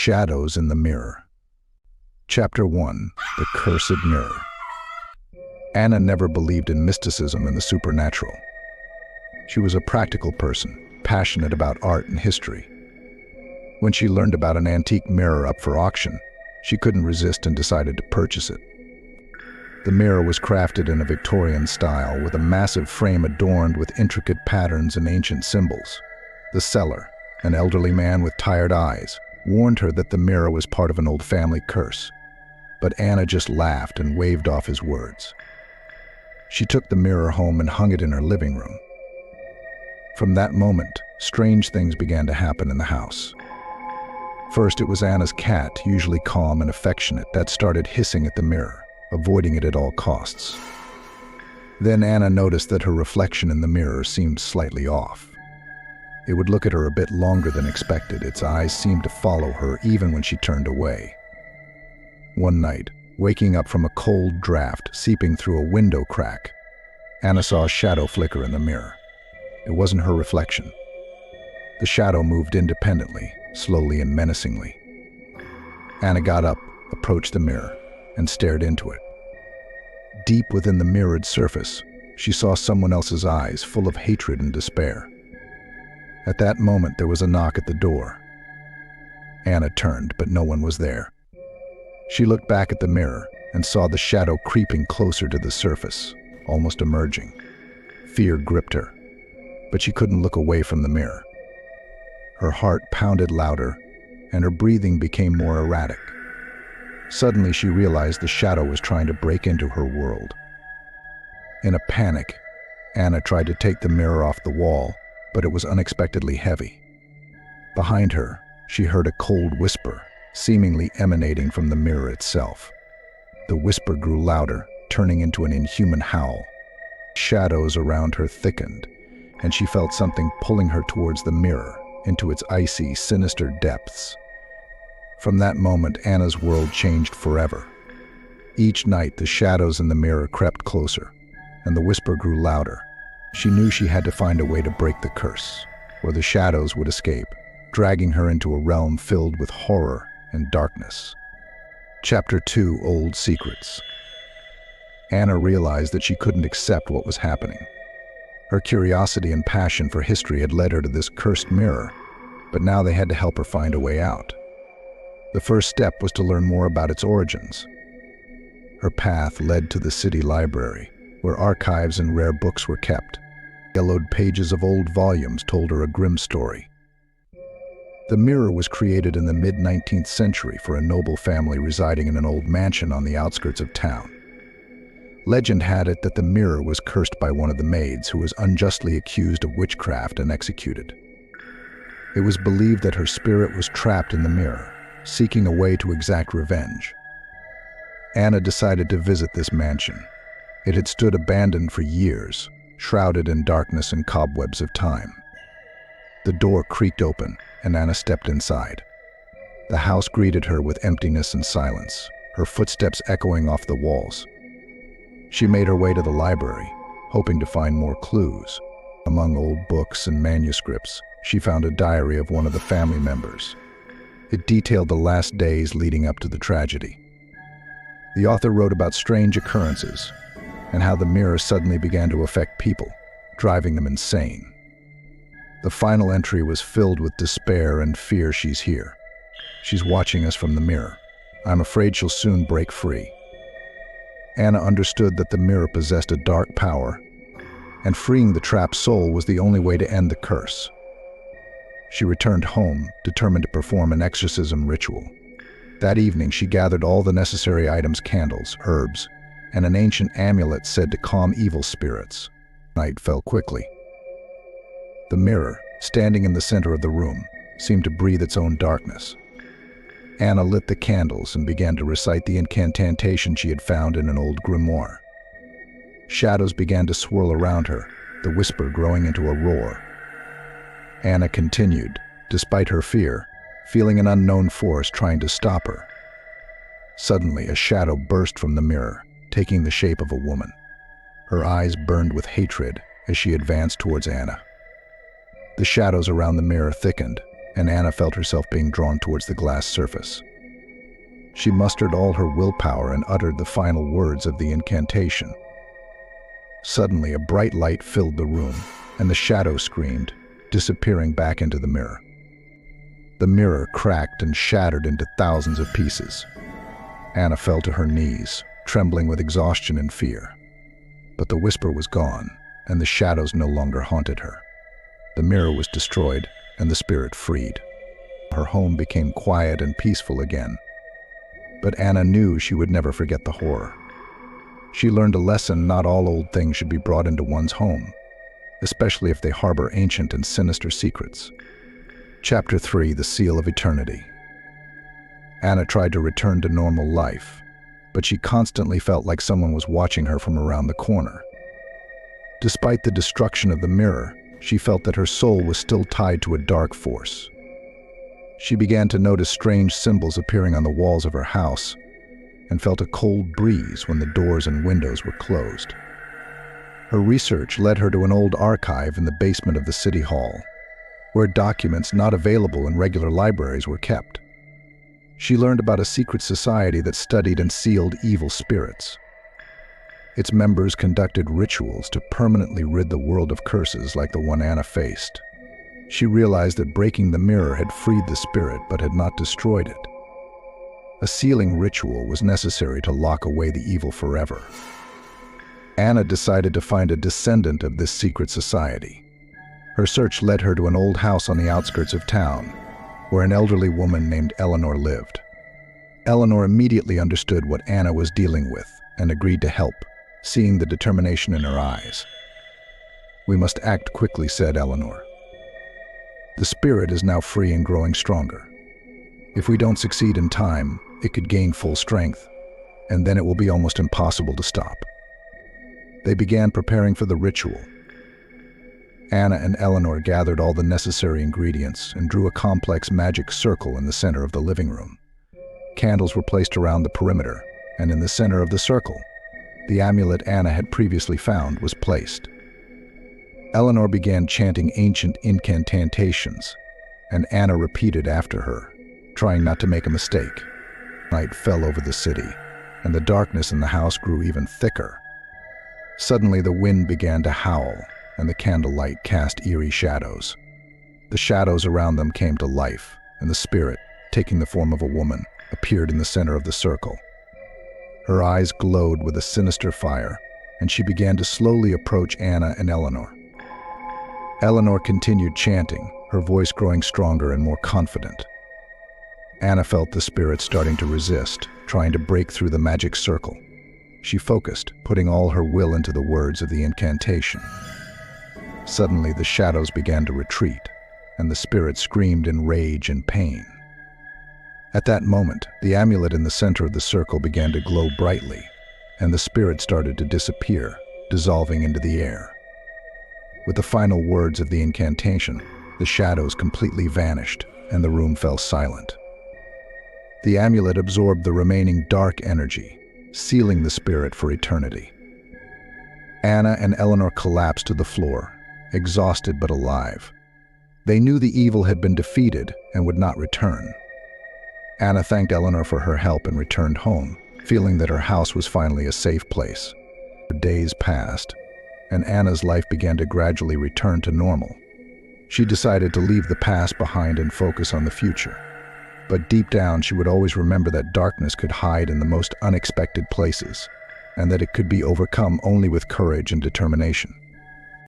Shadows in the Mirror. Chapter 1. The Cursed Mirror. Anna never believed in mysticism and the supernatural. She was a practical person, passionate about art and history. When she learned about an antique mirror up for auction, she couldn't resist and decided to purchase it. The mirror was crafted in a Victorian style, with a massive frame adorned with intricate patterns and ancient symbols. The seller, an elderly man with tired eyes, warned her that the mirror was part of an old family curse. But Anna just laughed and waved off his words. She took the mirror home and hung it in her living room. From that moment, strange things began to happen in the house. First, it was Anna's cat, usually calm and affectionate, that started hissing at the mirror, avoiding it at all costs. Then Anna noticed that her reflection in the mirror seemed slightly off. It would look at her a bit longer than expected. Its eyes seemed to follow her even when she turned away. One night, waking up from a cold draft seeping through a window crack, Anna saw a shadow flicker in the mirror. It wasn't her reflection. The shadow moved independently, slowly and menacingly. Anna got up, approached the mirror, and stared into it. Deep within the mirrored surface, she saw someone else's eyes, full of hatred and despair. At that moment, there was a knock at the door. Anna turned, but no one was there. She looked back at the mirror and saw the shadow creeping closer to the surface, almost emerging. Fear gripped her, but she couldn't look away from the mirror. Her heart pounded louder, and her breathing became more erratic. Suddenly, she realized the shadow was trying to break into her world. In a panic, Anna tried to take the mirror off the wall, but it was unexpectedly heavy. Behind her, she heard a cold whisper, seemingly emanating from the mirror itself. The whisper grew louder, turning into an inhuman howl. Shadows around her thickened, and she felt something pulling her towards the mirror, into its icy, sinister depths. From that moment, Anna's world changed forever. Each night, the shadows in the mirror crept closer, and the whisper grew louder. She knew she had to find a way to break the curse, or the shadows would escape, dragging her into a realm filled with horror and darkness. Chapter 2. Old Secrets. Anna realized that she couldn't accept what was happening. Her curiosity and passion for history had led her to this cursed mirror, but now they had to help her find a way out. The first step was to learn more about its origins. Her path led to the city library, where archives and rare books were kept. Yellowed pages of old volumes told her a grim story. The mirror was created in the mid-19th century for a noble family residing in an old mansion on the outskirts of town. Legend had it that the mirror was cursed by one of the maids, who was unjustly accused of witchcraft and executed. It was believed that her spirit was trapped in the mirror, seeking a way to exact revenge. Anna decided to visit this mansion. It had stood abandoned for years, shrouded in darkness and cobwebs of time. The door creaked open, and Anna stepped inside. The house greeted her with emptiness and silence, her footsteps echoing off the walls. She made her way to the library, hoping to find more clues. Among old books and manuscripts, she found a diary of one of the family members. It detailed the last days leading up to the tragedy. The author wrote about strange occurrences, and how the mirror suddenly began to affect people, driving them insane. The final entry was filled with despair and fear. She's here. She's watching us from the mirror. I'm afraid she'll soon break free. Anna understood that the mirror possessed a dark power, and freeing the trapped soul was the only way to end the curse. She returned home, determined to perform an exorcism ritual. That evening, she gathered all the necessary items: candles, herbs, and an ancient amulet said to calm evil spirits. Night fell quickly. The mirror, standing in the center of the room, seemed to breathe its own darkness. Anna lit the candles and began to recite the incantation she had found in an old grimoire. Shadows began to swirl around her, the whisper growing into a roar. Anna continued, despite her fear, feeling an unknown force trying to stop her. Suddenly, a shadow burst from the mirror, taking the shape of a woman. Her eyes burned with hatred as she advanced towards Anna. The shadows around the mirror thickened, and Anna felt herself being drawn towards the glass surface. She mustered all her willpower and uttered the final words of the incantation. Suddenly, a bright light filled the room, and the shadow screamed, disappearing back into the mirror. The mirror cracked and shattered into thousands of pieces. Anna fell to her knees, trembling with exhaustion and fear. But the whisper was gone, and the shadows no longer haunted her. The mirror was destroyed, and the spirit freed. Her home became quiet and peaceful again. But Anna knew she would never forget the horror. She learned a lesson: not all old things should be brought into one's home, especially if they harbor ancient and sinister secrets. Chapter 3: The Seal of Eternity. Anna tried to return to normal life, but she constantly felt like someone was watching her from around the corner. Despite the destruction of the mirror, she felt that her soul was still tied to a dark force. She began to notice strange symbols appearing on the walls of her house, and felt a cold breeze when the doors and windows were closed. Her research led her to an old archive in the basement of the city hall, where documents not available in regular libraries were kept. She learned about a secret society that studied and sealed evil spirits. Its members conducted rituals to permanently rid the world of curses like the one Anna faced. She realized that breaking the mirror had freed the spirit but had not destroyed it. A sealing ritual was necessary to lock away the evil forever. Anna decided to find a descendant of this secret society. Her search led her to an old house on the outskirts of town, where an elderly woman named Eleanor lived. Eleanor immediately understood what Anna was dealing with and agreed to help, seeing the determination in her eyes. "We must act quickly," said Eleanor. "The spirit is now free and growing stronger. If we don't succeed in time, it could gain full strength, and then it will be almost impossible to stop." They began preparing for the ritual. Anna and Eleanor gathered all the necessary ingredients and drew a complex magic circle in the center of the living room. Candles were placed around the perimeter, and in the center of the circle, the amulet Anna had previously found was placed. Eleanor began chanting ancient incantations, and Anna repeated after her, trying not to make a mistake. Night fell over the city, and the darkness in the house grew even thicker. Suddenly, the wind began to howl, and the candlelight cast eerie shadows. The shadows around them came to life, and the spirit, taking the form of a woman, appeared in the center of the circle. Her eyes glowed with a sinister fire, and she began to slowly approach Anna and Eleanor. Eleanor continued chanting, her voice growing stronger and more confident. Anna felt the spirit starting to resist, trying to break through the magic circle. She focused, putting all her will into the words of the incantation. Suddenly, the shadows began to retreat, and the spirit screamed in rage and pain. At that moment, the amulet in the center of the circle began to glow brightly, and the spirit started to disappear, dissolving into the air. With the final words of the incantation, the shadows completely vanished, and the room fell silent. The amulet absorbed the remaining dark energy, sealing the spirit for eternity. Anna and Eleanor collapsed to the floor, exhausted but alive. They knew the evil had been defeated and would not return. Anna thanked Eleanor for her help and returned home, feeling that her house was finally a safe place. Days passed, and Anna's life began to gradually return to normal. She decided to leave the past behind and focus on the future. But deep down, she would always remember that darkness could hide in the most unexpected places, and that it could be overcome only with courage and determination.